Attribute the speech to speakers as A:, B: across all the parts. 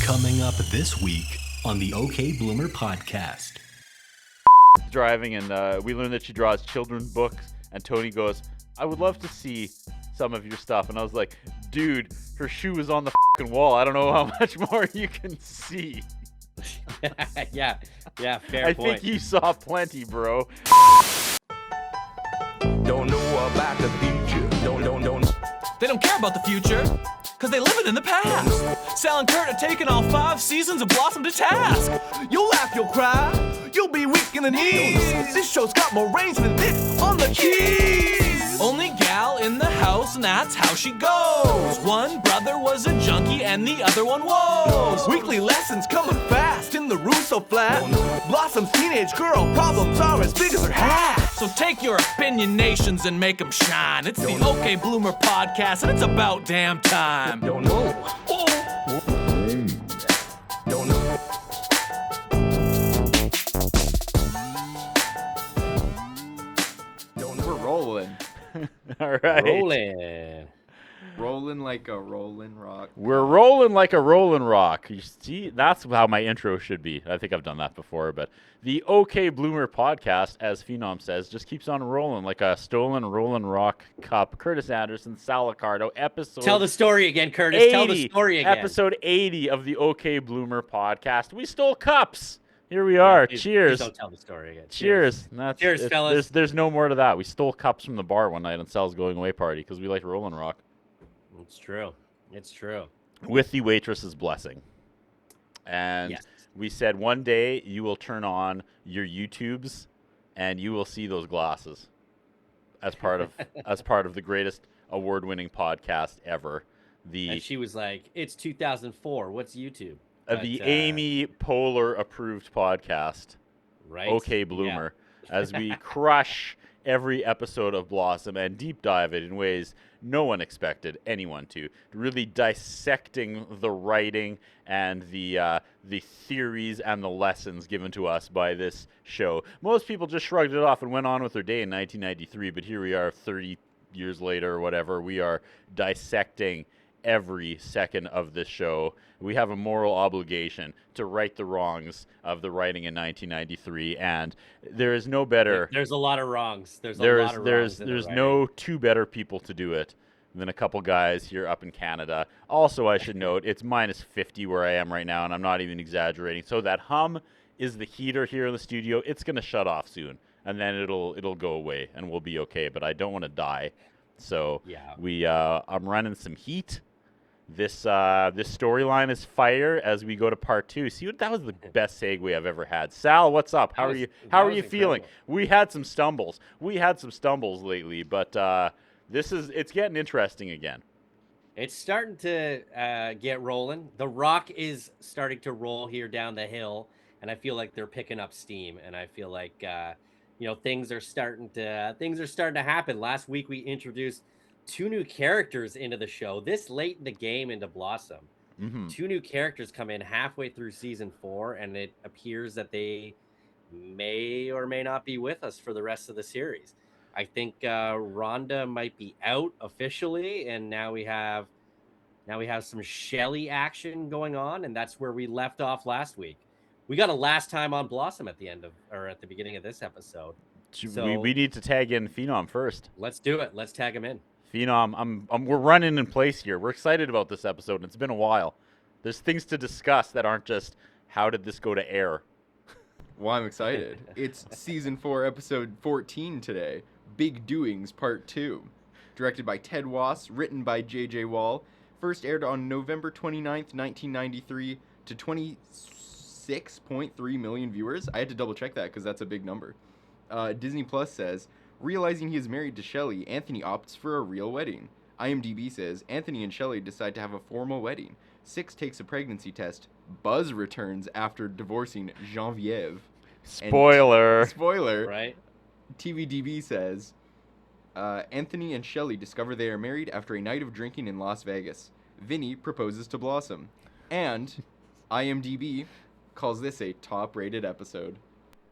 A: Coming up this week on the OK Bloomer podcast.
B: Driving, and we learned that she draws children's books, and Tony goes, I would love to see some of your stuff. And I was like, dude, her shoe is on the fucking wall. I don't know how much more you can see.
C: yeah, fair
B: I
C: point.
B: think you saw plenty, bro.
D: Don't know about the future. Don't.
E: They don't care about the future, cause they live it in the past. Sal and Curtis are taking all 5 seasons of Blossom to task. You'll laugh, you'll cry, you'll be weak in the knees. This show's got more range than Nick on the keys. Only gal in the house, and that's how she goes. One brother was a junkie, and the other one was. Weekly lessons coming fast in the Russo flat. Blossom's teenage girl problems are as big as her hat. So take your opinionations and make them shine. It's the OK Bloomer podcast, and it's about damn time.
D: Don't know. Don't know.
F: We're rolling.
B: All right.
F: Rolling like a rolling rock.
B: We're rolling like a rolling rock. You see, that's how my intro should be. I think I've done that before, but the OK Bloomer podcast, as Phenom says, just keeps on rolling like a stolen rolling rock cup. Curtis Anderson, Sal Accardo, episode.
C: Tell the story again, Curtis.
B: 80,
C: Tell the story again.
B: Episode 80 of the OK Bloomer podcast. We stole cups. Here we are. Cheers.
C: Please don't tell the story again.
B: Cheers.
C: Cheers, fellas.
B: There's no more to that. We stole cups from the bar one night on Sal's going away party because we like rolling rock.
C: It's true. It's true.
B: With the waitress's blessing. And
C: Yes.
B: we said one day you will turn on your YouTubes and you will see those glasses as part of the greatest award-winning podcast ever.
C: And she was like, it's 2004. What's YouTube?
B: The Amy Poehler approved podcast.
C: Right.
B: OK Bloomer, as we crush every episode of Blossom and deep dive it in ways no one expected anyone to. Really dissecting the writing and the theories and the lessons given to us by this show. Most people just shrugged it off and went on with their day in 1993, but here we are 30 years later or whatever. We are dissecting every second of this show. We have a moral obligation to right the wrongs of the writing in 1993, and there is no better.
C: There's a lot of wrongs. There's
B: no two better people to do it than a couple guys here up in Canada. Also, I should note, it's minus 50 where I am right now, and I'm not even exaggerating. So that hum is the heater here in the studio. It's going to shut off soon, and then it'll go away, and we'll be okay. But I don't want to die, so I'm running some heat. This storyline is fire as we go to part 2. See, that was the best segue I've ever had. Sal, what's up? How are you feeling? We had some stumbles. Lately, but it's getting interesting again.
C: It's starting to get rolling. The Rock is starting to roll here down the hill, and I feel like they're picking up steam. And I feel like things are starting to happen. Last week we introduced 2 new characters into the show this late in the game into Blossom.
B: Mm-hmm.
C: 2 new characters come in halfway through season 4, and it appears that they may or may not be with us for the rest of the series. I think Rhonda might be out officially, and now we have some Shelly action going on, and that's where we left off last week. We got a last time on Blossom at the beginning of this episode. So
B: we need to tag in Phenom first.
C: Let's do it. Let's tag him in.
B: Phenom, we're running in place here. We're excited about this episode, and it's been a while. There's things to discuss that aren't just how did this go to air.
F: Well, I'm excited. It's season 4, episode 14 today. Big Doings, part 2. Directed by Ted Wass, written by J.J. Wall. First aired on November 29th, 1993 to 26.3 million viewers. I had to double check that because that's a big number. Disney Plus says, realizing he is married to Shelley, Anthony opts for a real wedding. IMDb says, Anthony and Shelley decide to have a formal wedding. Six takes a pregnancy test. Buzz returns after divorcing Genevieve.
B: Spoiler.
F: Spoiler.
C: Right.
F: TVDB says, Anthony and Shelley discover they are married after a night of drinking in Las Vegas. Vinny proposes to Blossom. And IMDb calls this a top-rated episode.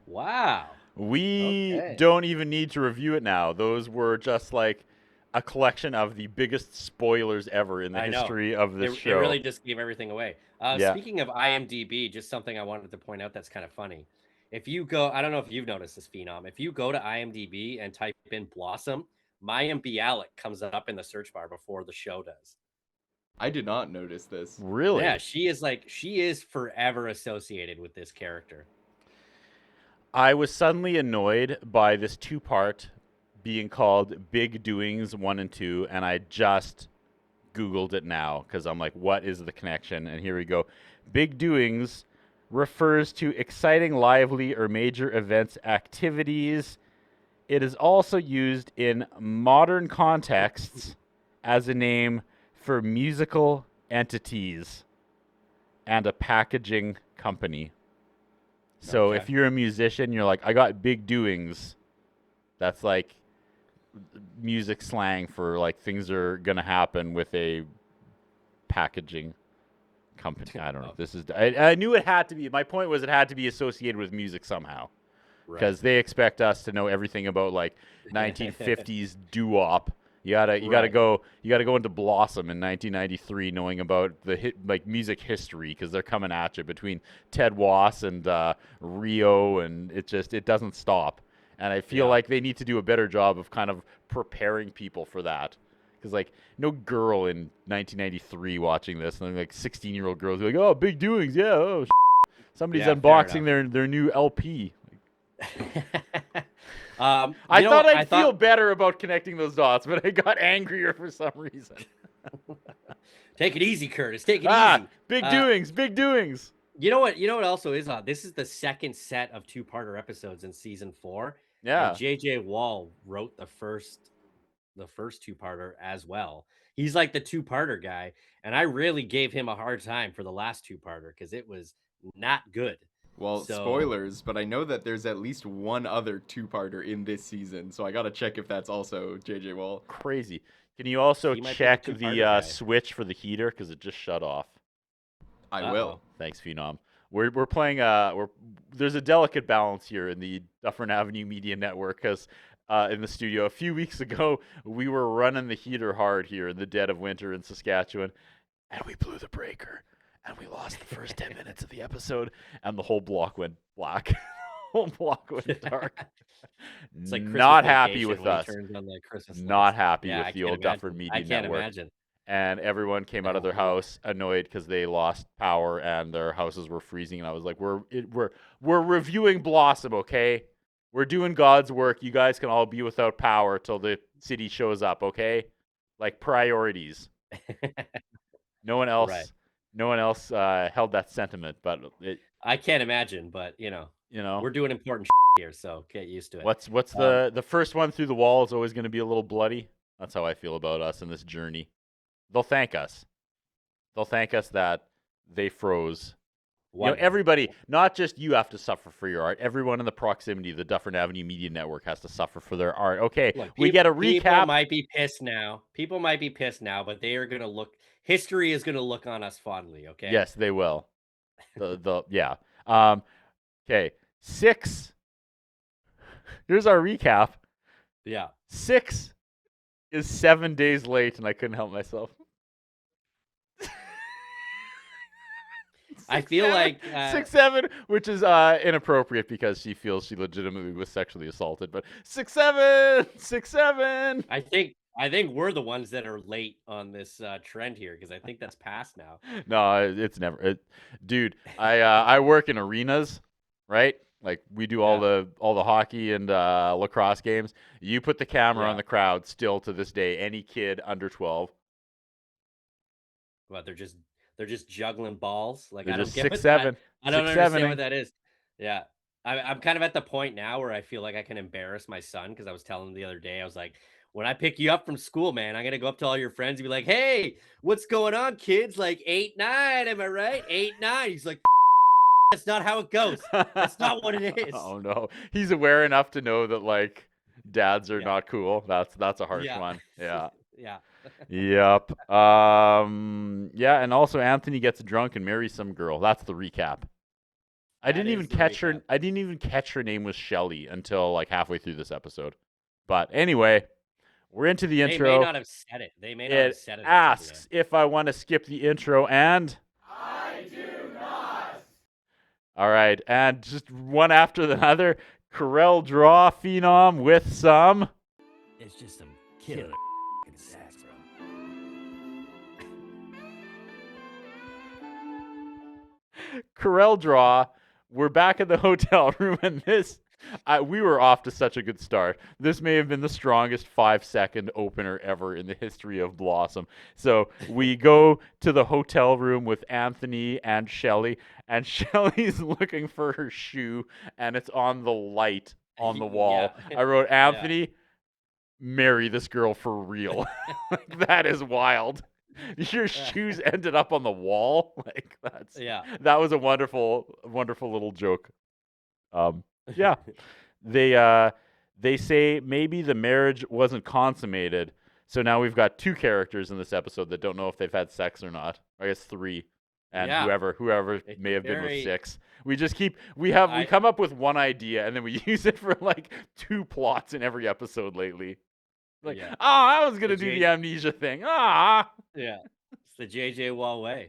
C: Wow.
B: We don't even need to review it now. Those were just like a collection of the biggest spoilers ever in the
C: I know.
B: history of this
C: It
B: show.
C: really just gave everything away.
B: Yeah.
C: Speaking of IMDb, just something I wanted to point out that's kind of funny. If you go, I don't know if you've noticed this, Phenom. If you go to IMDb and type in Blossom, Mayim Bialik comes up in the search bar before the show does.
F: I did not notice this.
B: Really?
C: Yeah, she is forever associated with this character.
B: I was suddenly annoyed by this 2-part being called Big Doings 1 and 2, and I just Googled it now because I'm like, what is the connection? And here we go. Big Doings refers to exciting, lively, or major events, activities. It is also used in modern contexts as a name for musical entities and a packaging company. So
C: Okay.
B: if you're a musician, you're like, I got big doings. That's like music slang for like things are going to happen with a packaging company. I don't know. This is I knew it had to be. My point was it had to be associated with music somehow. Because they expect us to know everything about like 1950s doo-wop. You gotta go into Blossom in 1993, knowing about the music history, because they're coming at you between Ted Wass and Rio, and it doesn't stop. And I feel like they need to do a better job of kind of preparing people for that. Because like no girl in 1993 watching this, and like 16-year-old girls are like, oh, big doings, yeah, oh, somebody's unboxing their new LP. I thought I'd feel better about connecting those dots, but I got angrier for some reason.
C: Take it easy, Curtis. Take it easy.
B: Big doings, big doings.
C: You know what? You know what also is this is the second set of 2-parter episodes in season 4.
B: Yeah.
C: And JJ Wall wrote the first 2-parter as well. He's like the 2-parter guy, and I really gave him a hard time for the last 2-parter because it was not good.
F: Well, spoilers, but I know that there's at least one other 2-parter in this season, so I gotta check if that's also JJ Wall.
B: Crazy. Can you also check the switch for the heater, because it just shut off?
F: I will.
B: Thanks, Phenom. We're playing. There's a delicate balance here in the Dufferin Avenue Media Network, because in the studio a few weeks ago we were running the heater hard here in the dead of winter in Saskatchewan, and we blew the breaker. And we lost the first 10 minutes of the episode, and the whole block went black. The whole block went dark.
C: It's like
B: not happy with us.
C: Not
B: happy with the old Dufferin Media Network.
C: I can't imagine.
B: And everyone came out of their house annoyed because they lost power and their houses were freezing. And I was like, we're reviewing Blossom, okay? We're doing God's work. You guys can all be without power till the city shows up, okay? Like priorities. No one else.
C: Right.
B: No one else held that sentiment, but
C: I can't imagine. But you know, we're doing important here, so get used to it.
B: What's the first one through the wall is always going to be a little bloody. That's how I feel about us in this journey. They'll thank us. They'll thank us that they froze. You know, everybody, not just you, have to suffer for your art. Everyone in the proximity of the Dufferin Avenue Media Network has to suffer for their art. Okay, look, we get a recap.
C: People might be pissed now, but they are going to look. History is going to look on us fondly. Okay.
B: Yes, they will. Yeah. Okay. 6. Here's our recap.
C: Yeah.
B: 6 is 7 days late, and I couldn't help myself.
C: I feel like
B: 6-7, which is inappropriate because she feels she legitimately was sexually assaulted. But 6-7.
C: I think we're the ones that are late on this trend here because I think that's past now.
B: No, it's never. Dude, I work in arenas, right? Like we do all the hockey and lacrosse games. You put the camera on the crowd, still to this day, any kid under 12.
C: But they're just juggling balls. Like
B: they're
C: I don't
B: just
C: get
B: 6-7.
C: I don't understand what that is. Yeah. I'm kind of at the point now where I feel like I can embarrass my son because I was telling him the other day, I was like, when I pick you up from school, man, I'm going to go up to all your friends and be like, hey, what's going on, kids? Like 8-9, am I right? 8-9. He's like, that's not how it goes. That's not what it is.
B: Oh, no. He's aware enough to know that, like, dads are not cool. That's a harsh one. Yeah.
C: Yeah.
B: Yep. Yeah, and also Anthony gets drunk and marries some girl. That's the recap. I didn't even catch her name was Shelly until like halfway through this episode. But anyway, We're into the
C: They
B: intro.
C: may not have said it. They may not have
B: It
C: said it. until the
B: asks
C: end.
B: if I want to skip the intro, and I do not. All right, and just one after the other. Corel Draw Phenom with some.
E: It's just some killer sex, bro.
B: Corel Draw. We're back in the hotel room, and we were off to such a good start. This may have been the strongest 5-second opener ever in the history of Blossom. So we go to the hotel room with Anthony and Shelly, and Shelly's looking for her shoe, and it's on the light on the wall.
C: Yeah.
B: I wrote, Anthony, marry this girl for real. Like, that is wild. Your shoes ended up on the wall. Like, that was a wonderful, wonderful little joke. Yeah. They say maybe the marriage wasn't consummated. So now we've got 2 characters in this episode that don't know if they've had sex or not. I guess 3. And whoever
C: It's
B: may have been with
C: very-
B: 6. We just we come up with one idea and then we use it for like 2 plots in every episode lately. Like, I was gonna do the amnesia thing.
C: Yeah, it's the JJ Wall way.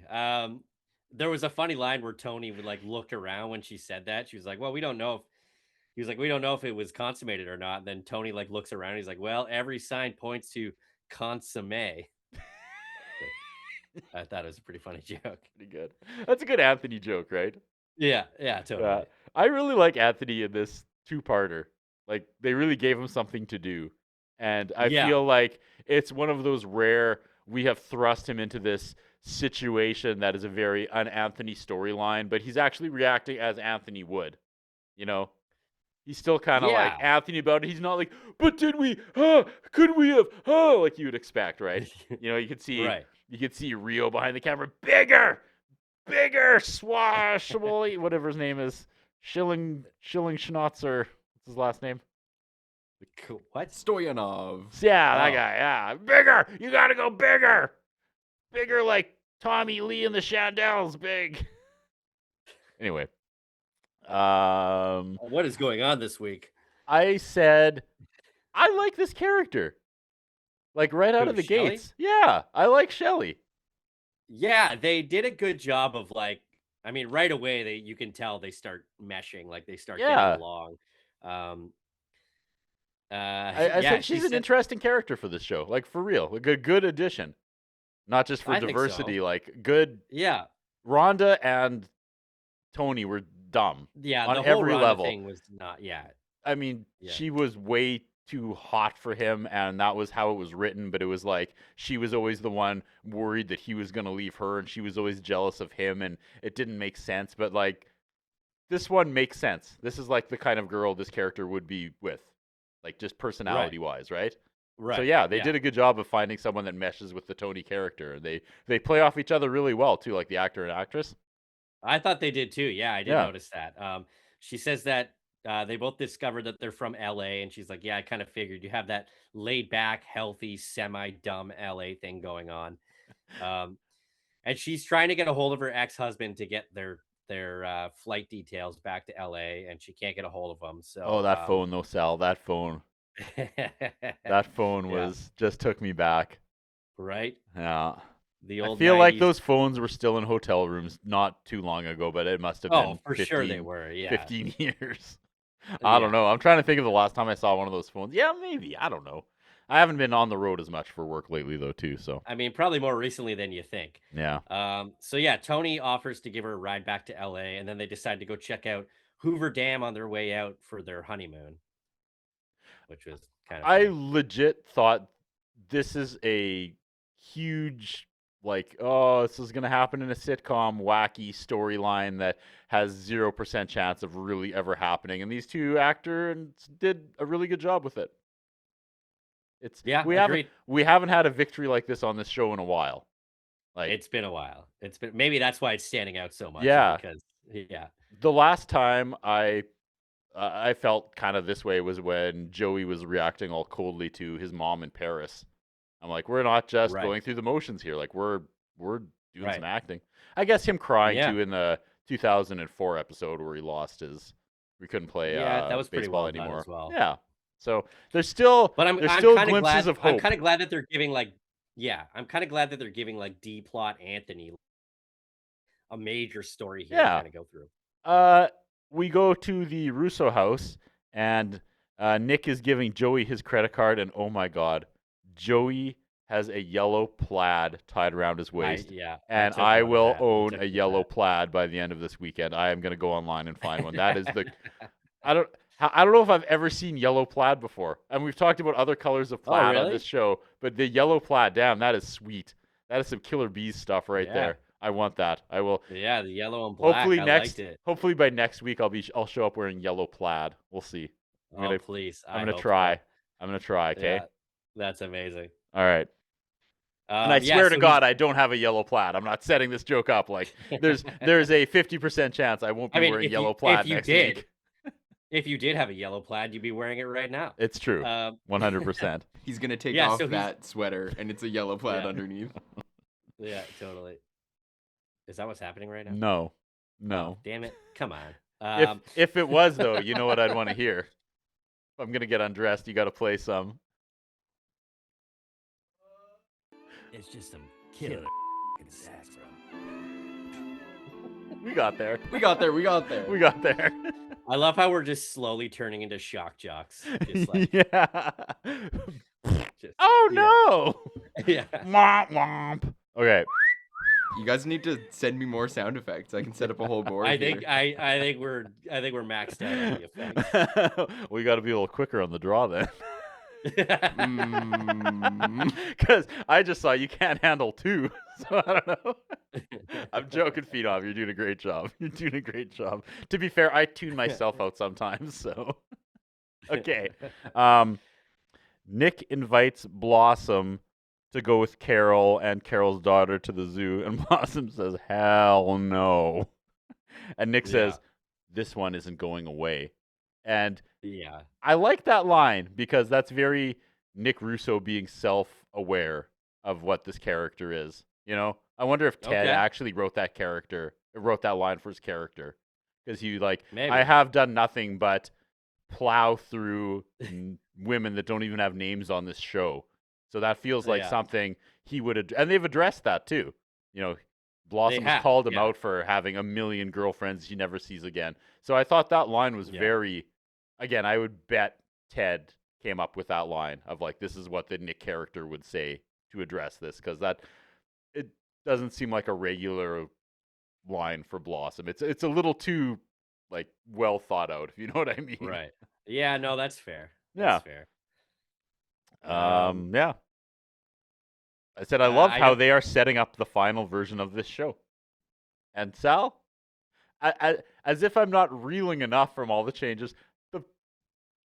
C: There was a funny line where Tony would like look around when she said that. She was like, "Well, we don't know if." He was like, "We don't know if it was consummated or not." And then Tony like looks around. He's like, "Well, every sign points to consomme." I thought it was a pretty funny joke.
B: Pretty good. That's a good Anthony joke, right?
C: Yeah, totally.
B: I really like Anthony in this 2-parter. Like, they really gave him something to do. And I feel like it's one of those rare, we have thrust him into this situation that is a very un-Anthony storyline, but he's actually reacting as Anthony would. You know? He's still kind of like Anthony about it. He's not like, but did we? Could we have? Like you would expect, right? You know, you could see Rio behind the camera, bigger, swashable, whatever his name is, Schilling Schnauzer. What's his last name?
C: What?
F: Stoyanov.
B: Yeah, that guy. Yeah, bigger. You gotta go bigger, like Tommy Lee and the Shandells. Big. Anyway.
C: What is going on this week?
B: I said, I like this character. Like right out of the
C: Shelley?
B: gates. Yeah, I like Shelly.
C: Yeah, they did a good job of like, I mean, right away you can tell they start meshing, like they start getting along.
B: I think she's an interesting character for this show. Like for real, like a good addition. Not just for diversity, like good.
C: Yeah,
B: Rhonda and Tony were dumb.
C: Yeah,
B: on
C: the whole
B: every
C: Rhonda
B: level.
C: thing was not. Yeah,
B: I mean, she was way too hot for him, and that was how it was written. But it was like she was always the one worried that he was going to leave her, and she was always jealous of him, and it didn't make sense. But like this one makes sense. This is like the kind of girl this character would be with, like just personality-wise, right?
C: Right.
B: So yeah, they did a good job of finding someone that meshes with the Tony character. They play off each other really well too, like the actor and actress.
C: I thought they did too. Yeah, I did notice that. She says that they both discovered that they're from LA, and she's like, "Yeah, I kind of figured you have that laid back, healthy, semi-dumb LA thing going on." And she's trying to get a hold of her ex-husband to get their flight details back to LA, and she can't get a hold of them. So
B: that phone though, Sal, that phone. That phone just took me back.
C: Right?
B: Yeah.
C: The old
B: I feel
C: 90s.
B: like those phones were still in hotel rooms not too long ago, but it must have been
C: for
B: 15,
C: sure they were. Yeah.
B: 15 years. I don't know. I'm trying to think of the last time I saw one of those phones. Yeah, maybe. I don't know. I haven't been on the road as much for work lately, though, too. So
C: I mean, probably more recently than you think.
B: Yeah.
C: So yeah, Tony offers to give her a ride back to LA, and then they decide to go check out Hoover Dam on their way out for their honeymoon, which was kind of.
B: I legit thought this is a huge, like, this is gonna happen in a sitcom, wacky storyline that has 0% chance of really ever happening, and these 2 actors did a really good job with it. We haven't had a victory like this on this show in a while. Like
C: It's been a while. It's been, maybe that's why it's standing out so much.
B: Yeah.
C: Because
B: the last time I felt kind of this way was when Joey was reacting all coldly to his mom in Paris. I'm like, we're not just going through the motions here. Like we're doing some acting. I guess him crying too in the 2004 episode where he lost we couldn't play
C: that was pretty
B: baseball
C: well done
B: anymore.
C: as well.
B: Yeah. So there's still
C: But I'm
B: still
C: kind of
B: glimpses
C: glad.
B: of hope.
C: I'm kind of glad that they're giving like, yeah, I'm kind of glad that they're giving like D plot Anthony a major story here to
B: Yeah.
C: kind of go through.
B: We go to the Russo house, and Nick is giving Joey his credit card, and oh my God, Joey has a yellow plaid tied around his waist. And I will own a yellow plaid by the end of this weekend. I am going to go online and find one. That is the I don't know if I've ever seen yellow plaid before. And we've talked about other colors of plaid on this show, but the yellow plaid, damn, that is sweet. That is some Killer Bees stuff right there. I want that. I will.
C: Yeah, the yellow and black.
B: Hopefully by next week I'll show up wearing yellow plaid. We'll see.
C: Please.
B: I'm gonna try. I'm gonna try. Okay.
C: Yeah, that's amazing.
B: All right. And I swear to God, I don't have a yellow plaid. I'm not setting this joke up. Like there's a 50% chance I won't be wearing yellow plaid next week.
C: If you did have a yellow plaid, you'd be wearing it right now.
B: It's true. 100%.
F: He's gonna take off that sweater, and it's a yellow plaid underneath.
C: Yeah, totally. Is that what's happening right now?
B: No.
C: Oh, damn it! Come on.
B: If it was though, you know what I'd want to hear. If I'm gonna get undressed, you got to play some.
E: It's just some killer sex, bro.
B: We got there.
F: We got there.
C: I love how we're just slowly turning into shock jocks. Just like,
B: yeah. No.
C: Yeah.
B: Womp womp. Okay.
F: You guys need to send me more sound effects. I can set up a whole board.
C: I think we're maxed out on the effects.
B: We got to be a little quicker on the draw then. Because I just saw you can't handle 2, so I don't know. I'm joking, Phenom. You're doing a great job. To be fair, I tune myself out sometimes, so. Okay. Nick invites Blossom to go with Carol and Carol's daughter to the zoo, and Blossom says, hell no. And Nick says, this one isn't going away. And I like that line because that's very Nick Russo being self-aware of what this character is. You know, I wonder if Ted actually wrote that line for his character, because he maybe. I have done nothing but plow through women that don't even have names on this show. So that feels like something he would, and they've addressed that too. You know, Blossom has called him out for having a million girlfriends he never sees again. So I thought that line was very, again, I would bet Ted came up with that line of like, this is what the Nick character would say to address this, because it doesn't seem like a regular line for Blossom. It's a little too like well thought out, if you know what I mean.
C: Right. Yeah. No, that's fair.
B: That's
C: fair.
B: Yeah. I said I love how they are setting up the final version of this show. And Sal, as if I'm not reeling enough from all the changes, the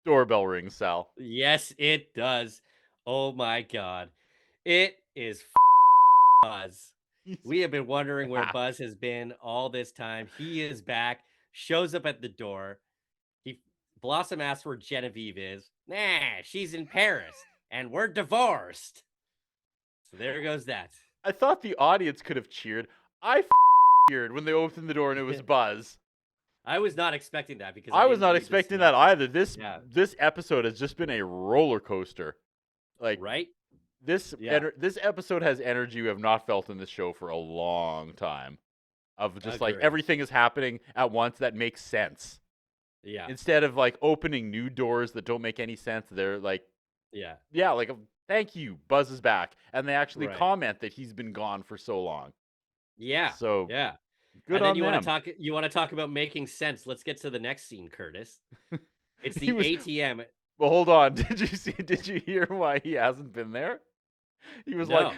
B: doorbell rings, Sal.
C: Yes, it does. Oh my God. It is Buzz. We have been wondering where Buzz has been all this time. He is back, shows up at the door. Blossom asks where Genevieve is. Nah, she's in Paris, and we're divorced. So there goes that.
B: I thought the audience could have cheered. I cheered when they opened the door and it was Buzz.
C: I was not expecting that because
B: I was not expecting that either. This episode has just been a roller coaster. Like
C: right?
B: This episode has energy we have not felt in this show for a long time. Of just like everything is happening at once that makes sense.
C: Yeah.
B: Instead of like opening new doors that don't make any sense, they're like, like thank you, Buzz is back, and they actually comment that he's been gone for so long.
C: Yeah.
B: So
C: good on them. You want to talk about making sense? Let's get to the next scene, Curtis. It's the ATM.
B: Well, hold on. Did you hear why he hasn't been there? He was like,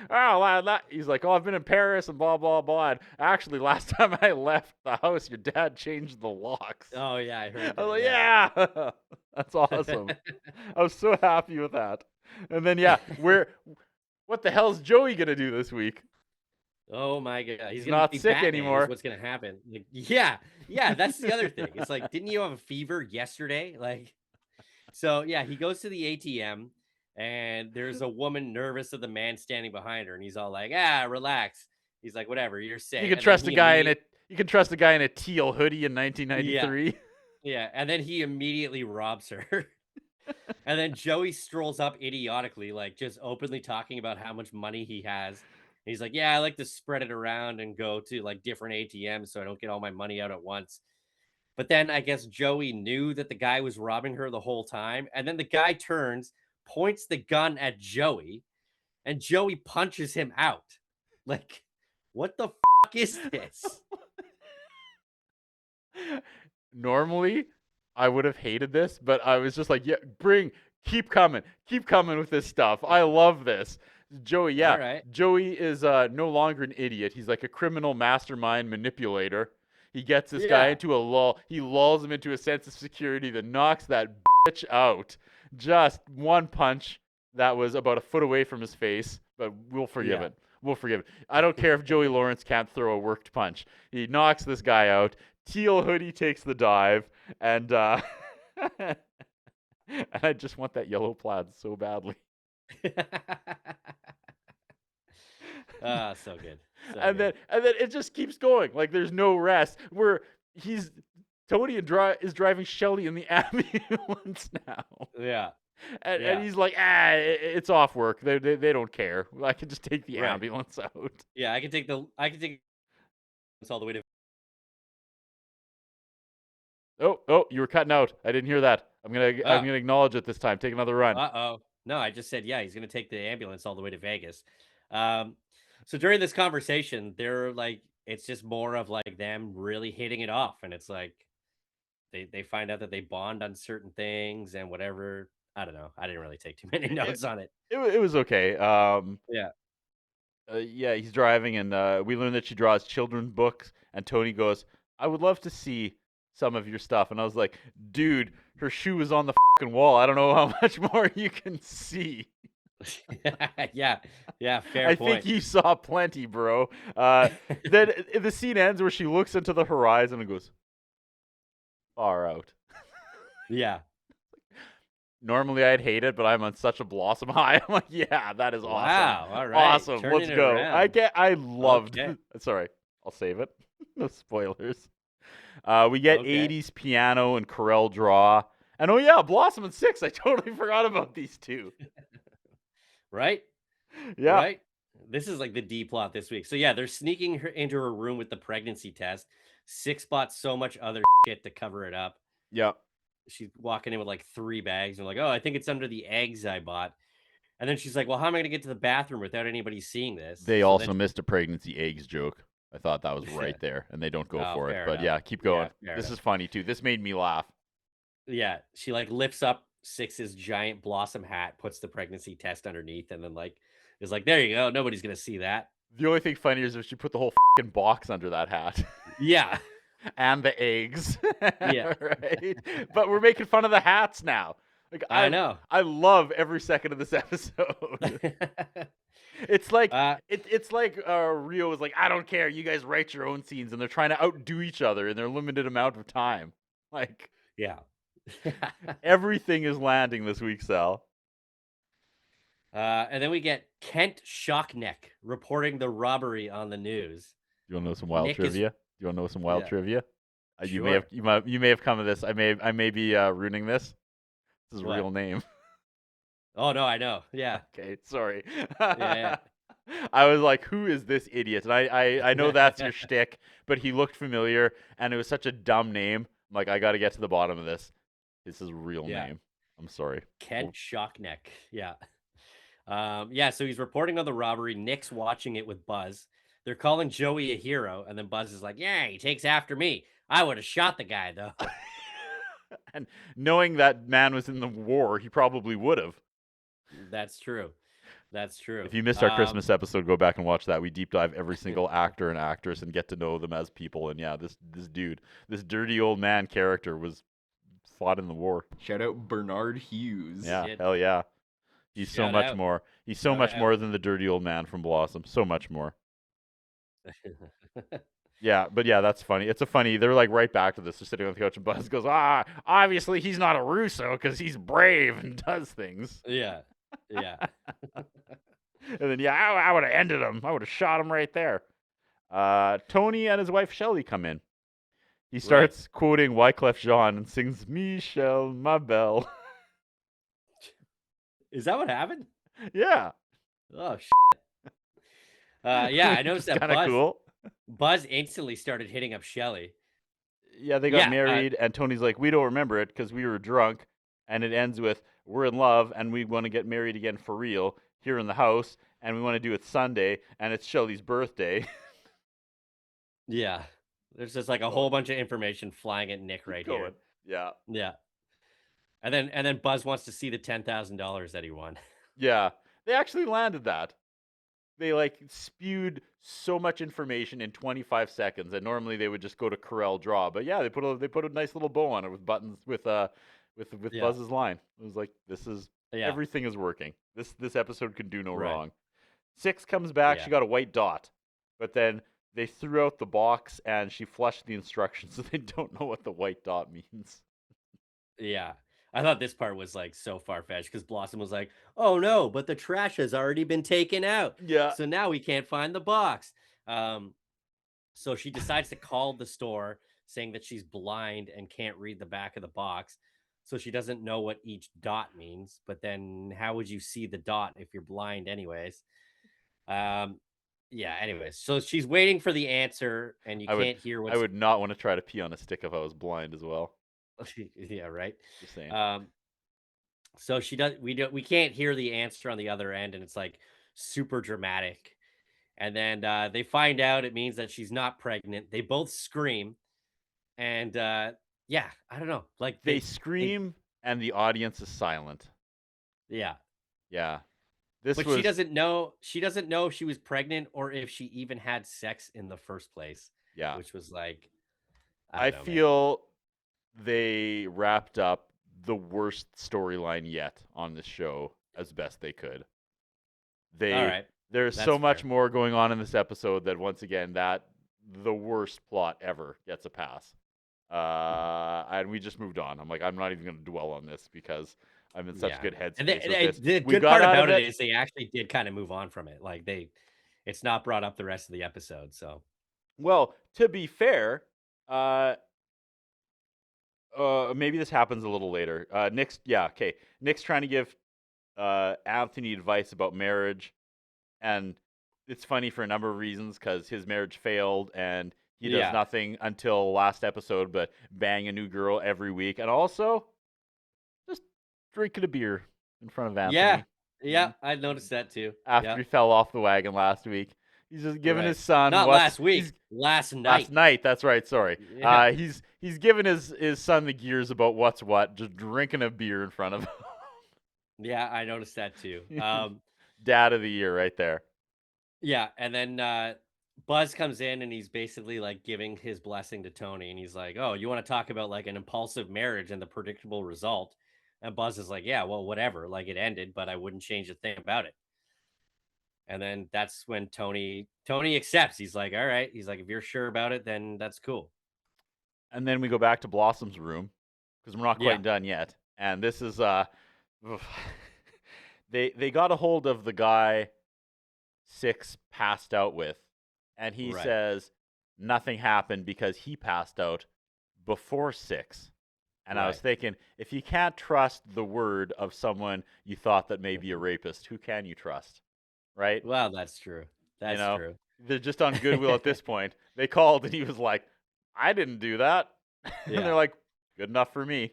B: he's like, I've been in Paris and blah, blah, blah. And actually, last time I left the house, your dad changed the locks.
C: Oh, yeah, I heard that.
B: I was like, that's awesome. I was so happy with that. And then, what the hell's Joey going to do this week?
C: Oh, my God. He's
B: not sick anymore.
C: What's going to happen? Like, that's the other thing. It's like, didn't you have a fever yesterday? Like, so, he goes to the ATM. And there's a woman nervous of the man standing behind her, and he's all like, relax. He's like, whatever, you're safe.
B: You can trust a guy in a teal hoodie in 1993.
C: Yeah, and then he immediately robs her. And then Joey strolls up idiotically, like just openly talking about how much money he has. And he's like, yeah, I like to spread it around and go to like different ATMs so I don't get all my money out at once. But then I guess Joey knew that the guy was robbing her the whole time. And then the guy turns, points the gun at Joey, and Joey punches him out. Like, what the fuck is this?
B: Normally, I would have hated this, but I was just like, yeah, keep coming with this stuff. I love this. Joey, yeah.
C: All right.
B: Joey is no longer an idiot. He's like a criminal mastermind manipulator. He gets this guy
C: Yeah.
B: into a lull. He lulls him into a sense of security that knocks that bitch out. Just one punch that was about a foot away from his face, but we'll forgive
C: Yeah.
B: it. We'll forgive it. I don't care if Joey Lawrence can't throw a worked punch. He knocks this guy out. Teal hoodie takes the dive, and and I just want that yellow plaid so badly.
C: So good. So
B: And
C: good.
B: then it just keeps going. Like there's no rest. Where Tony is driving Shelly in the ambulance now,
C: Yeah.
B: and
C: Yeah.
B: he's like, it's off work. They don't care. I can just take the
C: Right.
B: ambulance out.
C: Yeah, I can take this all the way to.
B: Oh, you were cutting out. I didn't hear that. I'm gonna
C: Ah.
B: acknowledge it this time. Take another run.
C: Uh-oh. No, I just said, yeah, he's going to take the ambulance all the way to Vegas. So during this conversation, they're like, it's just more of like them really hitting it off. And it's like, they find out that they bond on certain things and whatever. I don't know. I didn't really take too many notes on it.
B: It was okay.
C: Yeah.
B: Yeah, he's driving, and we learn that she draws children's books. And Tony goes, "I would love to see some of your stuff." And I was like, "Dude, her shoe is on the fucking wall. I don't know how much more you can see."
C: Yeah. Yeah. Fair
B: I
C: point.
B: think you saw plenty, bro. Then the scene ends where she looks into the horizon and goes, "Far out."
C: Yeah.
B: Normally I'd hate it, but I'm on such a blossom high. I'm like, yeah, that is awesome.
C: Wow. All right.
B: Awesome.
C: Turning
B: Let's
C: it
B: go.
C: around.
B: I loved.
C: Okay.
B: Sorry, I'll save it. No spoilers. We get
C: Okay.
B: 80s piano and Corel draw. And oh yeah, Blossom and Six. I totally forgot about these two.
C: Right.
B: Yeah.
C: Right. This is like the D plot this week. So yeah, they're sneaking her into her room with the pregnancy test. Six bought so much other shit to cover it up.
B: Yeah.
C: She's walking in with like 3 bags and like, oh, I think it's under the eggs I bought. And then she's like, well, how am I going to get to the bathroom without anybody seeing this?
B: They
C: So
B: also
C: then-
B: missed a pregnancy eggs joke. I thought that was right there, and they don't go
C: Oh,
B: for it.
C: fair
B: But
C: enough.
B: yeah, keep going.
C: Yeah, fair
B: This
C: enough.
B: is funny too. This made me laugh.
C: Yeah, she like lifts up Six's giant blossom hat, puts the pregnancy test underneath, and then like is like, there you go. Nobody's going to see that.
B: The only thing funny is if she put the whole fucking box under that hat.
C: Yeah.
B: And the eggs.
C: Yeah.
B: Right? But we're making fun of the hats now. Like
C: I know.
B: I love every second of this episode. It's like it's like Rio was like, I don't care, you guys write your own scenes, and they're trying to outdo each other in their limited amount of time. Like
C: Yeah.
B: everything is landing this week, Sal.
C: And then we get Kent Shockneck reporting the robbery on the news.
B: You want to know some wild
C: Nick is-
B: trivia? You want to know some wild
C: Yeah.
B: trivia? You may
C: Sure.
B: have you may have come to this. I may be ruining this. This is a
C: What?
B: real name.
C: Oh no, I know. Yeah.
B: Okay, sorry.
C: Yeah.
B: I was like, who is this idiot? And I know that's your shtick, but he looked familiar, and it was such a dumb name. I'm like, I got to get to the bottom of this. This is a real
C: Yeah.
B: name. I'm sorry.
C: Kent Shockneck. Yeah. Yeah, so he's reporting on the robbery. Nick's watching it with Buzz. They're calling Joey a hero, and then Buzz is like, yeah, he takes after me. I would have shot the guy, though.
B: And knowing that man was in the war, he probably would have.
C: That's true. That's true.
B: If you missed our Christmas episode, go back and watch that. We deep dive every single actor and actress and get to know them as people. And yeah, this dude, this dirty old man character was fought in the war.
F: Shout out Bernard Hughes.
B: Yeah,
C: Shit.
B: hell yeah. He's so
C: Shout
B: much
C: out.
B: more. He's so
C: Shout
B: much
C: out.
B: more than the dirty old man from Blossom. So much more. Yeah, but yeah, that's funny. It's a funny. They're like right back to this. They're sitting on the couch, and Buzz goes, obviously he's not a Russo because he's brave and does things.
C: Yeah. Yeah.
B: And then yeah, I would have ended him. I would have shot him right there. Tony and his wife Shelley come in. He starts quoting Wyclef Jean and sings "Michelle, ma belle."
C: Is that what happened?
B: Yeah.
C: Oh, yeah, I noticed
B: It's
C: that
B: kind of cool.
C: Buzz instantly started hitting up Shelly.
B: Yeah, they got
C: Yeah,
B: married, and Tony's like, we don't remember it because we were drunk, and it ends with, we're in love, and we want to get married again for real here in the house, and we want to do it Sunday, and it's Shelly's birthday.
C: yeah. There's just like a whole bunch of information flying at Nick right here.
B: Yeah.
C: Yeah. And then Buzz wants to see the $10,000 that he won.
B: Yeah. They actually landed that. They like spewed so much information in 25 seconds, and normally they would just go to Corel Draw. But yeah, they put a nice little bow on it with buttons with
C: Yeah.
B: Buzz's line. It was like, this is
C: Yeah.
B: everything is working. This episode can do no
C: Right.
B: wrong. 6 comes back,
C: Yeah.
B: she got a white dot, but then they threw out the box and she flushed the instructions, so they don't know what the white dot means.
C: Yeah. I thought this part was like so far-fetched because Blossom was like, oh no, but the trash has already been taken out.
B: Yeah.
C: So now we can't find the box. So she decides to call the store saying that she's blind and can't read the back of the box. So she doesn't know what each dot means. But then how would you see the dot if you're blind anyways? Yeah, anyways. So she's waiting for the answer and you can't hear what's
B: I would not want to try to pee on a stick if I was blind as well.
C: yeah, right.
B: Just saying.
C: So we can't hear the answer on the other end, and it's like super dramatic. And then they find out it means that she's not pregnant. They both scream, and yeah, I don't know. Like
B: They scream and the audience is silent.
C: Yeah.
B: Yeah.
C: But she doesn't know if she was pregnant or if she even had sex in the first place.
B: Yeah.
C: Which was like
B: I
C: don't know, man.
B: feel they wrapped up the worst storyline yet on this show as best they could.
C: All right.
B: There's
C: That's
B: so much
C: fair.
B: more going on in this episode that once again that the worst plot ever gets a pass. And we just moved on. I'm like, I'm not even going to dwell on this because I'm in such
C: Yeah.
B: good headspace
C: And
B: with this.
C: the
B: We
C: good
B: got
C: part
B: out of
C: about it
B: it.
C: is they actually did kind of move on from it. Like it's not brought up the rest of the episode. So
B: Well, to be fair, maybe this happens a little later. Nick's trying to give Anthony advice about marriage, and it's funny for a number of reasons because his marriage failed and he does
C: Yeah.
B: nothing until last episode but bang a new girl every week, and also just drinking a beer in front of Anthony.
C: yeah, I noticed that too.
B: After
C: Yeah.
B: he fell off the wagon last week. He's just giving
C: Right.
B: his son
C: Not last week, last night.
B: Last night, that's right. Sorry.
C: Yeah.
B: He's giving his son the gears about what's what, just drinking a beer in front of him.
C: Yeah, I noticed that too.
B: Dad of the year right there.
C: Yeah, and then Buzz comes in and he's basically like giving his blessing to Tony, and he's like, "Oh, you want to talk about like an impulsive marriage and the predictable result?" And Buzz is like, "Yeah, well, whatever. Like it ended, but I wouldn't change a thing about it." And then that's when Tony accepts. He's like, "All right." He's like, "If you're sure about it, then that's cool."
B: And then we go back to Blossom's room because we're not quite
C: Yeah.
B: done yet. And this is they got a hold of the guy Six passed out with, and he
C: Right.
B: says nothing happened because he passed out before Six. And I was
C: Right.
B: thinking, if you can't trust the word of someone you thought that may be a rapist, who can you trust? Right?
C: Well, that's true. That's
B: know,
C: true.
B: They're just on goodwill at this point. They called and he was like, I didn't do that. And
C: Yeah.
B: they're like, good enough for me.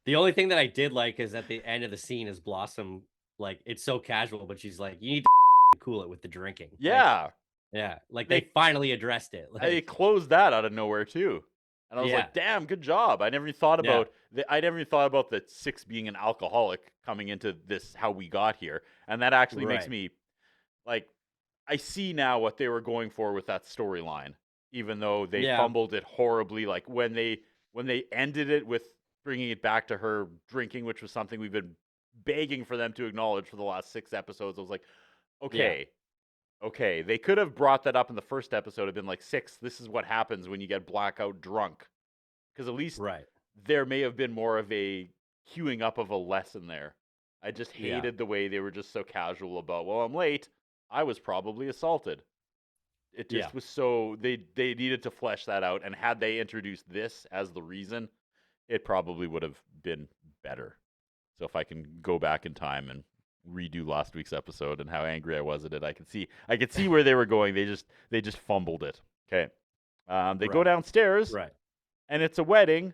C: The only thing that I did like is at the end of the scene is Blossom, like it's so casual, but she's like, "You need to cool it with the drinking." Like,
B: Yeah.
C: yeah. Like
B: They-
C: they finally addressed it.
B: They
C: Like,
B: closed that out of nowhere too. And I was
C: Yeah.
B: like, damn, good job. I never even thought
C: Yeah.
B: about the Six being an alcoholic coming into this, how we got here. And that actually makes
C: Right.
B: me like, I see now what they were going for with that storyline, even though they
C: Yeah.
B: fumbled it horribly. Like when they ended it with bringing it back to her drinking, which was something we've been begging for them to acknowledge for the last 6 episodes. I was like, okay, they could have brought that up in the first episode, have been like, Six, this is what happens when you get blackout drunk. Because at least
C: right.
B: there may have been more of a queuing up of a lesson there. I just
C: Yeah.
B: hated the way they were just so casual about, well, I'm late. I was probably assaulted. It just
C: Yeah.
B: was so, they needed to flesh that out. And had they introduced this as the reason, it probably would have been better. So if I can go back in time and redo last week's episode and how angry I was at it. I could see where they were going. They just fumbled it. Okay. They go
C: Right.
B: downstairs
C: Right.
B: and it's a wedding.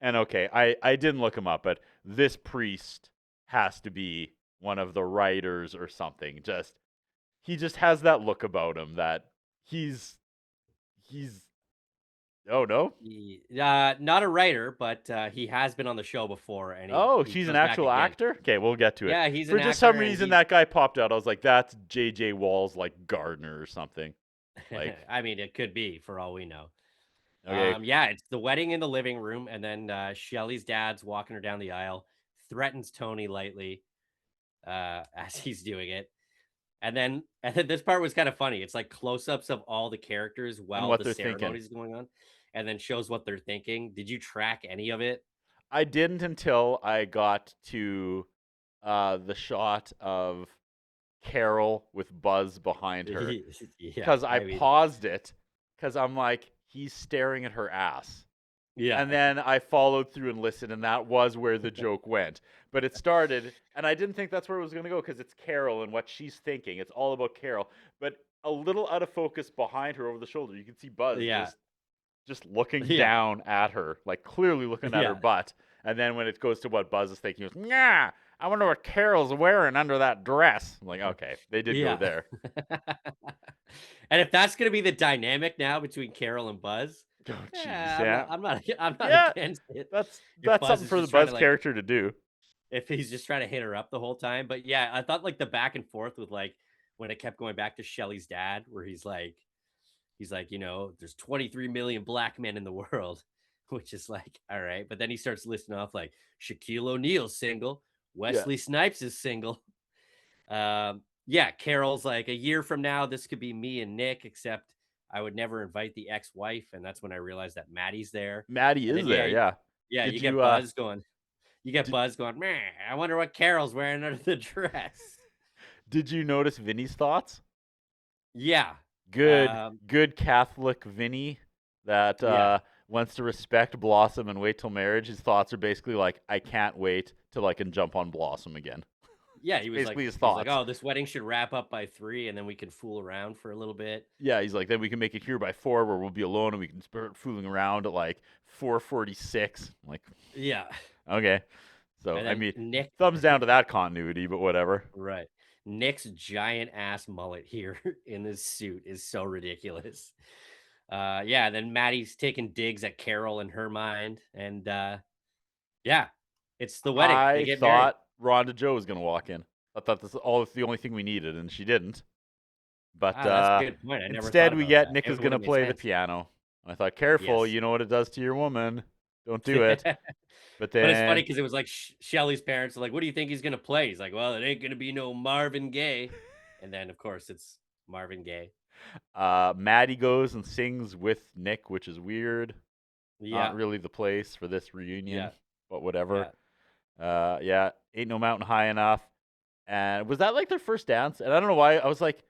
B: And okay, I didn't look him up, but this priest has to be one of the writers or something. He just has that look about him that he's oh no.
C: Not a writer, but he has been on the show before. And he
B: He's an
C: comes back
B: actual
C: again.
B: actor? Okay, we'll get to it.
C: Yeah, he's
B: For
C: an
B: just
C: actor,
B: some
C: and
B: reason
C: he's-
B: that guy popped out. I was like, that's JJ Wall's like gardener or something. Like,
C: I mean, it could be for all we know.
B: okay.
C: Yeah, it's the wedding in the living room, and then Shelly's dad's walking her down the aisle, threatens Tony lightly as he's doing it. And then this part was kind of funny. It's like close-ups of all the characters while
B: what
C: the
B: they're thinking.
C: ceremony's going on, and then shows what they're thinking. Did you track any of it?
B: I didn't until I got to the shot of Carol with Buzz behind her.
C: Yeah,
B: Because I
C: mean,
B: paused it because I'm like, he's staring at her ass.
C: yeah,
B: And then I followed through and listened, and that was where the joke went. But it started, and I didn't think that's where it was going to go because it's Carol and what she's thinking. It's all about Carol. But a little out of focus behind her over the shoulder, you can see Buzz
C: Yeah.
B: just looking
C: Yeah.
B: down at her, like clearly looking at her
C: Yeah.
B: butt. And then when it goes to what Buzz is thinking, he goes, "Yeah, I wonder what Carol's wearing under that dress." I'm like, okay, they did
C: Yeah.
B: go there.
C: And if that's gonna be the dynamic now between Carol and Buzz,
B: Oh, jeez,
C: yeah,
B: yeah.
C: I'm not
B: Yeah.
C: against it.
B: That's
C: Buzz
B: something
C: is
B: for the
C: just trying
B: Buzz
C: to, like-
B: character to do.
C: If he's just trying to hit her up the whole time. But yeah, I thought like the back and forth with like when it kept going back to Shelly's dad, where he's like, there's 23 million black men in the world, which is like, all right. But then he starts listing off like Shaquille O'Neal's single, Wesley Snipes is single. Yeah, Carol's like, a year from now, this could be me and Nick, except I would never invite the ex-wife. And that's when I realized that Maddie's there.
B: Maddie
C: And
B: is
C: then,
B: there, yeah.
C: Yeah,
B: Did
C: you get
B: you,
C: Buzz going. You get Buzz going, man, I wonder what Carol's wearing under the dress.
B: Did you notice Vinny's thoughts?
C: Yeah.
B: Good Catholic Vinny that
C: Yeah.
B: wants to respect Blossom and wait till marriage. His thoughts are basically like, I can't wait till I can jump on Blossom again.
C: Yeah, he was
B: Basically
C: like,
B: his
C: he was like,
B: thoughts.
C: oh, this wedding should wrap up by 3, and then we can fool around for a little bit.
B: Yeah, he's like, then we can make it here by 4 where we'll be alone and we can start fooling around at like 4:46. I'm like,
C: Yeah.
B: okay. So,
C: And
B: I
C: then
B: mean,
C: Nick,
B: thumbs down to that continuity, but whatever.
C: right. Nick's giant ass mullet here in this suit is so ridiculous. Yeah, then Maddie's taking digs at Carol in her mind. And yeah, it's the wedding. They
B: I
C: get married.
B: thought Rhonda Joe was going to walk in. I thought this was the only thing we needed, and she didn't. But
C: That's a good point. I never
B: instead,
C: thought
B: we
C: about
B: get
C: that.
B: Nick
C: It
B: is going to
C: would've made
B: play the
C: sense.
B: piano. I thought, careful,
C: Yes.
B: you know what it does to your woman. Don't do it. But then
C: But it's funny because it was like Shelly's parents are like, what do you think he's going to play? He's like, well, it ain't going to be no Marvin Gaye. And then, of course, it's Marvin Gaye.
B: Maddie goes and sings with Nick, which is weird.
C: Yeah.
B: Not really the place for this reunion,
C: Yeah.
B: but whatever. Yeah, ain't no mountain high enough. And was that like their first dance? And I don't know why. I was like,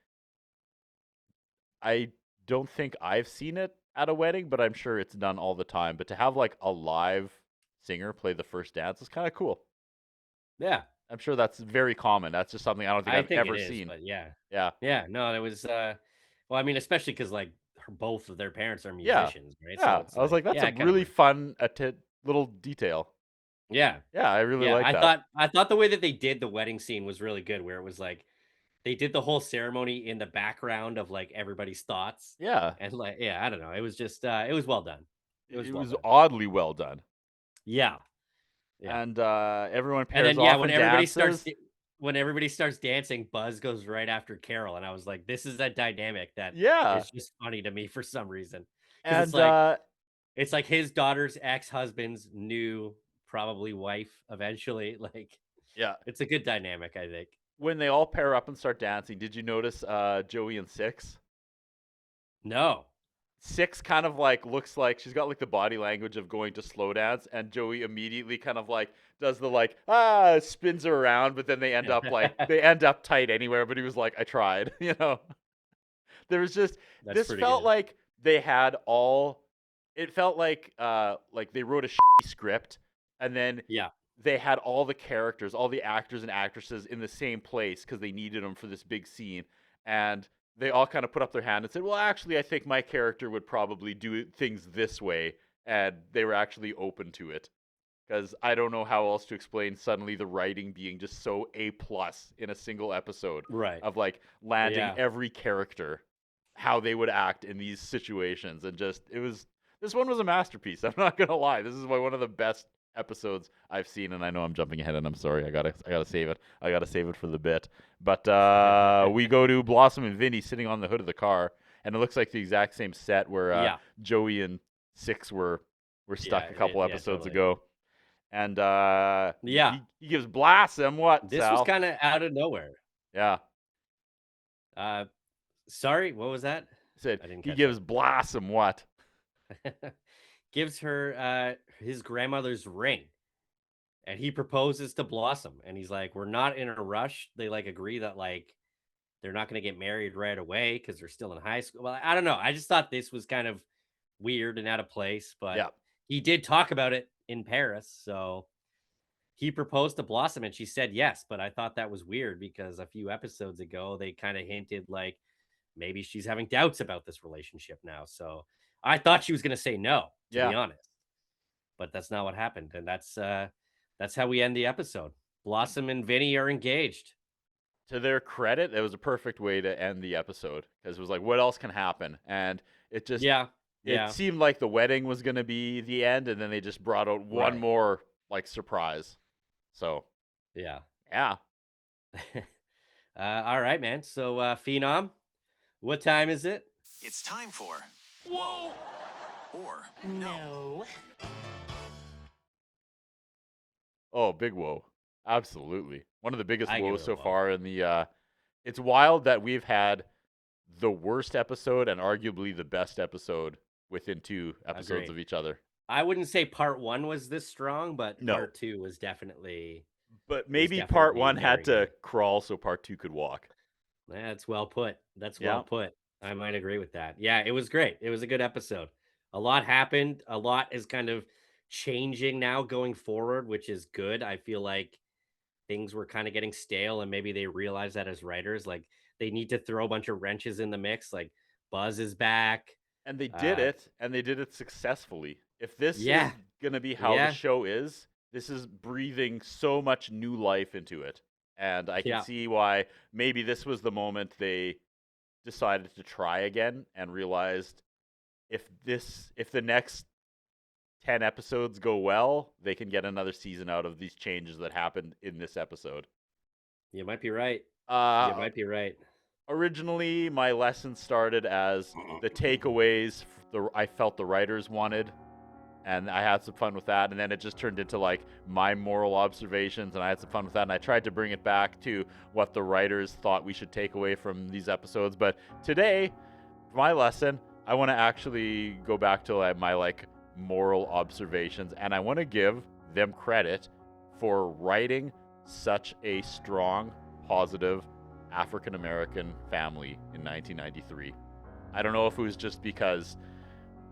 B: I don't think I've seen it at a wedding, but I'm sure it's done all the time. But to have like a live singer play the first dance is kind of cool.
C: Yeah.
B: I'm sure that's very common. That's just something I don't think I've
C: think
B: ever
C: it is,
B: seen.
C: But yeah.
B: Yeah.
C: Yeah. No, it was, well, I mean, especially because like both of their parents are
B: Yeah.
C: musicians, right?
B: Yeah.
C: it's
B: I was like, that's
C: yeah,
B: a
C: kinda
B: really
C: weird.
B: fun little detail.
C: Yeah.
B: Yeah, I really
C: Yeah.
B: like that.
C: I thought the way that they did the wedding scene was really good, where it was like they did the whole ceremony in the background of like everybody's thoughts.
B: Yeah.
C: And like, yeah, I don't know. It was just, it was well done. It was well done.
B: oddly well done.
C: Yeah. Yeah.
B: And everyone
C: And
B: pairs
C: then yeah,
B: off
C: when
B: and
C: everybody
B: dances.
C: when everybody starts dancing, Buzz goes right after Carol, and I was like, this is that dynamic that
B: Yeah.
C: is just funny to me for some reason. 'Cause
B: And
C: it's like his daughter's ex-husband's new probably wife eventually. Like,
B: yeah,
C: it's a good dynamic, I think.
B: when they all pair up and start dancing, did you notice Joey and Six?
C: No.
B: Six kind of like looks like she's got like the body language of going to slow dance, and Joey immediately kind of like does the like spins her around, but then they end up tight anywhere. But he was like, I tried, you know. There was just
C: That's
B: this
C: pretty
B: felt
C: good.
B: like they had all. It felt like they wrote a script, and then
C: Yeah.
B: they had all the characters, all the actors and actresses in the same place because they needed them for this big scene. And they all kind of put up their hand and said, well, actually, I think my character would probably do things this way. And they were actually open to it. Because I don't know how else to explain suddenly the writing being just so A+ in a single episode.
C: Right.
B: Of like landing
C: Yeah.
B: every character, how they would act in these situations. And just, this one was a masterpiece. I'm not going to lie. This is one of the best episodes I've seen. And I know I'm jumping ahead and I'm sorry. I gotta save it. I gotta save it for the bit. But we go to Blossom and Vinny sitting on the hood of the car. And it looks like the exact same set where Joey and Six were stuck a couple episodes ago. And he gives Blossom what?
C: This
B: Sal?
C: was kind of out of nowhere.
B: Yeah.
C: Sorry, what was that?
B: Said
C: I didn't
B: he
C: catch
B: gives Blossom what?
C: Gives her his grandmother's ring, and he proposes to Blossom, and he's like, we're not in a rush. They like agree that like they're not going to get married right away because they're still in high school. Well, I don't know. I just thought this was kind of weird and out of place, but he did talk about it in Paris. So he proposed to Blossom and she said yes, but I thought that was weird because a few episodes ago, they kind of hinted like maybe she's having doubts about this relationship now. So I thought she was going to say no, to be honest, but that's not what happened. And that's how we end the episode. Blossom and Vinny are engaged.
B: To their credit, it was a perfect way to end the episode because it was like, what else can happen? And it just, it seemed like the wedding was going to be the end. And then they just brought out one more like surprise. So, yeah.
C: All right, man. So, Phenom, what time is it?
G: It's time for Whoa or No.
B: Oh, big whoa. Absolutely. One of the biggest woes so far in the it's wild that we've had the worst episode and arguably the best episode within 2 episodes of each other.
C: I wouldn't say part 1 was this strong, but part 2 was definitely.
B: But maybe part 1 had to crawl so part 2 could walk.
C: That's well put. Well put. I might agree with that. Yeah, it was great. It was a good episode. A lot happened. A lot is kind of changing now going forward, which is good. I feel like things were kind of getting stale and maybe they realized that as writers, like they need to throw a bunch of wrenches in the mix. Like Buzz is back.
B: And they did it, and they did it successfully. If this is going to be how the show is, this is breathing so much new life into it. And I can see why maybe this was the moment they decided to try again and realized if the next 10 episodes go well, they can get another season out of these changes that happened in this episode.
C: You might be right.
B: Originally, my lesson started as the takeaways I felt the writers wanted, and I had some fun with that, and then it just turned into like my moral observations, and I had some fun with that, and I tried to bring it back to what the writers thought we should take away from these episodes. But today, my lesson, I want to actually go back to my like moral observations, and I want to give them credit for writing such a strong, positive African-American family in 1993. I don't know if it was just because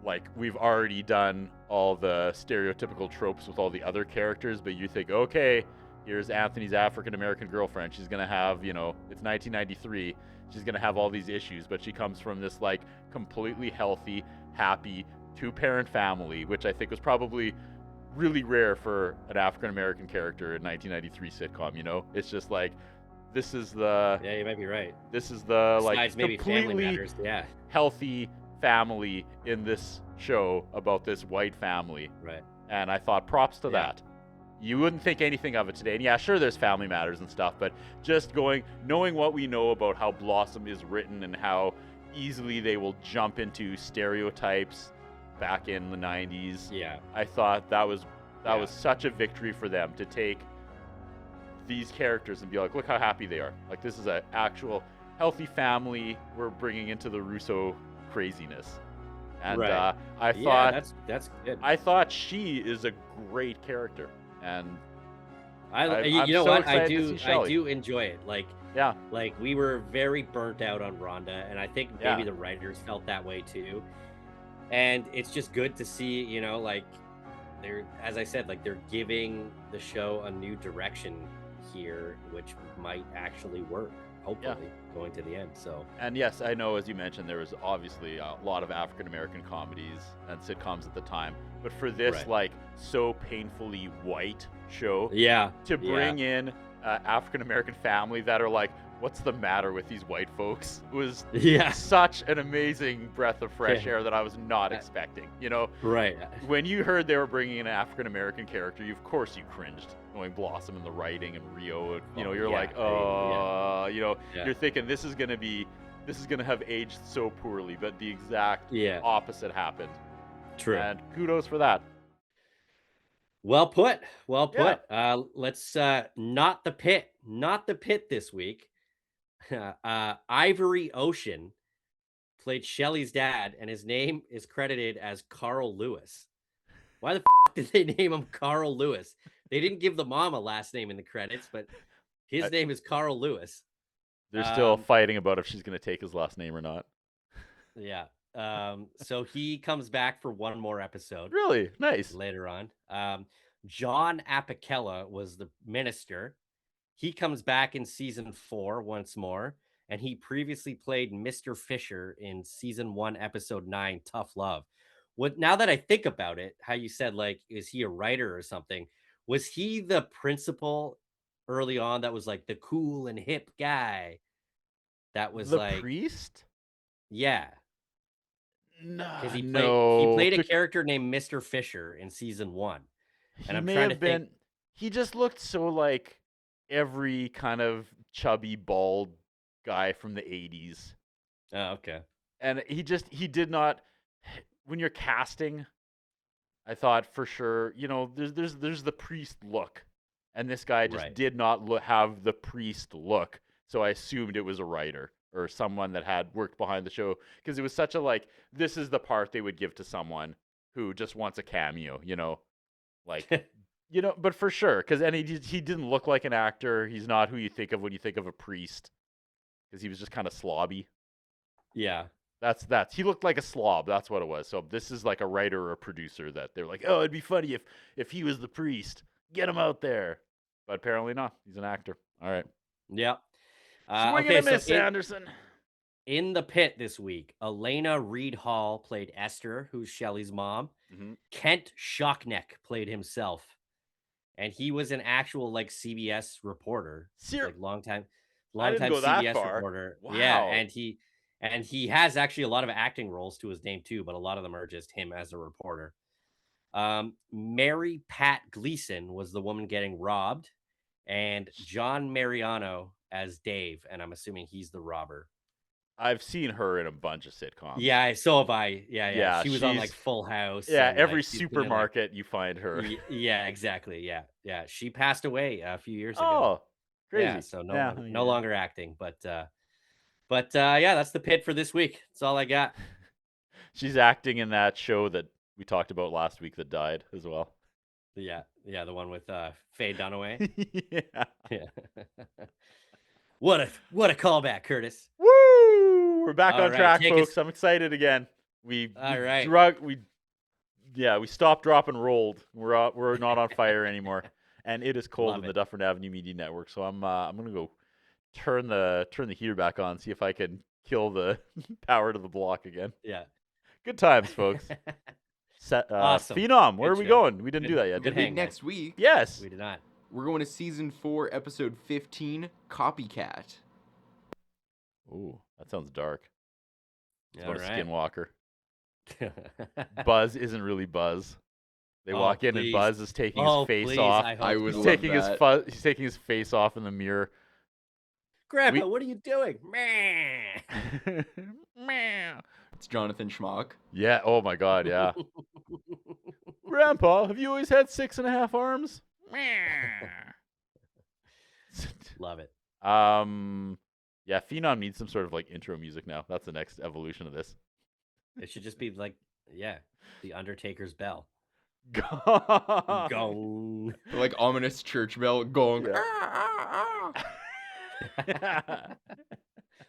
B: like we've already done all the stereotypical tropes with all the other characters, but you think, okay, here's Anthony's African-American girlfriend. She's going to have, it's 1993. She's going to have all these issues, but she comes from this like completely healthy, happy 2-parent family, which I think was probably really rare for an African-American character in 1993 sitcom, It's just like, this is the...
C: Yeah, you might be right.
B: This is the,
C: besides maybe
B: completely
C: Family Matters,
B: healthy family in this show about this white family.
C: Right.
B: And I thought, props to that. You wouldn't think anything of it today. And yeah, sure, there's Family Matters and stuff, but just knowing what we know about how Blossom is written and how easily they will jump into stereotypes back in the 90s.
C: Yeah.
B: I thought that was such a victory for them to take these characters and be like, look how happy they are. Like, this is an actual healthy family we're bringing into the Russo craziness. And I thought
C: that's good.
B: I thought she is a great character, and
C: I do enjoy it. Like we were very burnt out on Rhonda, and I think maybe the writers felt that way too. And it's just good to see, they're, as I said, like they're giving the show a new direction here, which might actually work. Hopefully, going to the end. So,
B: And yes, I know, as you mentioned, there was obviously a lot of African American comedies and sitcoms at the time, but for this
C: Right.
B: like so painfully white show,
C: yeah,
B: to bring in African American family that are like, what's the matter with these white folks, was
C: yeah,
B: such an amazing breath of fresh
C: Yeah.
B: air that I was not expecting. You know,
C: right.
B: when you heard they were bringing in an African American character, of course you cringed, knowing Blossom and the writing and Rio. And, you know, you're
C: yeah,
B: like,
C: I mean,
B: you know,
C: Yeah.
B: you're thinking this is gonna have aged so poorly, but the exact
C: Yeah,
B: opposite happened.
C: true.
B: And kudos for that.
C: Well put. Well
B: Yeah.
C: put. Let's not the pit this week. Ivory Ocean played Shelley's dad, and his name is credited as Carl Lewis. Why the did they name him Carl Lewis? They didn't give the mom a last name in the credits, but his name is Carl Lewis.
B: They're still fighting about if she's gonna take his last name or not.
C: Yeah. So he comes back for one more episode
B: Really nice.
C: later on. John Apicella was the minister. He comes back in season 4 once more, and he previously played Mr. Fisher in season 1, episode 9, Tough Love. What, now that I think about it, how you said, like, is he a writer or something? Was he the principal early on that was like the cool and hip guy? That was
B: The
C: like,
B: priest?
C: yeah,
B: No,
C: because he
B: no.
C: played a
B: The-
C: character named Mr. Fisher in season 1.
B: He
C: And I'm
B: may
C: trying
B: have
C: to think-
B: been. He just looked so like every kind of chubby, bald guy from the 80s.
C: Oh, okay.
B: And he did not. When you're casting, I thought for sure, you know, there's the priest look, and this guy just
C: Right.
B: did not have the priest look. So I assumed it was a writer or someone that had worked behind the show, because it was such a like, this is the part they would give to someone who just wants a cameo, you know, like. You know, but for sure, because he didn't look like an actor. He's not who you think of when you think of a priest, because he was just kind of slobby.
C: Yeah.
B: That's he looked like a slob. That's what it was. So this is like a writer or a producer that they're like, oh, it'd be funny if he was the priest. Get him out there. But apparently not. He's an actor. All right.
C: Yeah.
B: Swing and a miss, Anderson.
C: In the pit this week, Elena Reed Hall played Esther, who's Shelley's mom.
B: Mm-hmm.
C: Kent Shockneck played himself. And he was an actual like CBS reporter, like long time
B: didn't go that
C: CBS
B: far.
C: reporter.
B: Wow.
C: Yeah, and he has actually a lot of acting roles to his name too, but a lot of them are just him as a reporter. Mary Pat Gleason was the woman getting robbed, and John Mariano as Dave, and I'm assuming he's the robber.
B: I've seen her in a bunch of sitcoms.
C: Yeah, so have I. Yeah.
B: Yeah,
C: She was on like
B: she's-
C: Full House.
B: Yeah,
C: and,
B: every
C: like, she's been in, like-
B: supermarket you find her.
C: Yeah, exactly. Yeah. She passed away a few years ago.
B: Oh, crazy.
C: Yeah, so no,
B: Yeah,
C: no longer acting, but yeah, that's the pit for this week. That's all I got.
B: She's acting in that show that we talked about last week that died as well.
C: Yeah, the one with Faye Dunaway.
B: Yeah.
C: Yeah. What a callback, Curtis.
B: Woo! We're back
C: All
B: on
C: right,
B: track,
C: take
B: folks.
C: us-
B: I'm excited again. We
C: All right.
B: we stopped, drop, and rolled. We're not on fire anymore, and it is cold
C: Love
B: in the
C: it.
B: Dufferin Avenue Media Network. So I'm gonna go turn the heater back on, see if I can kill the power to the block again.
C: Yeah.
B: Good times, folks.
C: Awesome.
B: Phenom, where
C: Good
B: are we
C: show.
B: going? We didn't do that yet.
C: good
B: Did we?
C: hang.
F: Next week,
B: Yes.
C: We did not.
F: we're going to season 4, episode 15, Copycat.
B: Ooh, that sounds dark. It's
C: All
B: about a
C: right.
B: skinwalker. Buzz isn't really Buzz. They
C: Oh,
B: walk in and
C: please.
B: Buzz is taking
C: Oh,
B: his face
C: please,
B: off.
C: I hope
F: I would
C: so.
F: love
B: Taking
F: that.
B: he's taking his face off in the mirror.
C: Grandpa,
B: We-
C: what are you doing? Meh.
F: It's Jonathan Schmock.
B: Yeah. Oh my God. Yeah. Grandpa, have you always had 6.5 arms?
C: Love it.
B: Yeah. Phenom needs some sort of like intro music now. That's the next evolution of this.
C: It should just be like, yeah, the Undertaker's bell.
B: Go.
C: Gong.
F: Like ominous church bell going.
B: Yeah.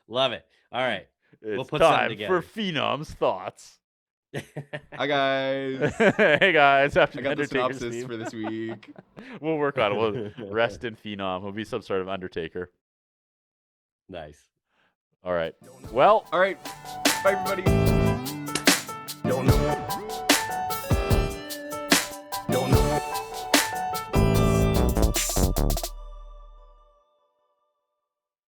C: Love it. All right.
B: It's
C: put something
B: time
C: together.
B: for Phenom's thoughts.
F: Hi guys.
B: Hey guys, after
F: I
B: the
F: got the
B: Undertaker's
F: synopsis
B: theme.
F: for this week.
B: We'll work on it. We'll rest in Phenom. We'll be some sort of Undertaker.
C: Nice.
B: All right. Well,
F: All right. Bye everybody.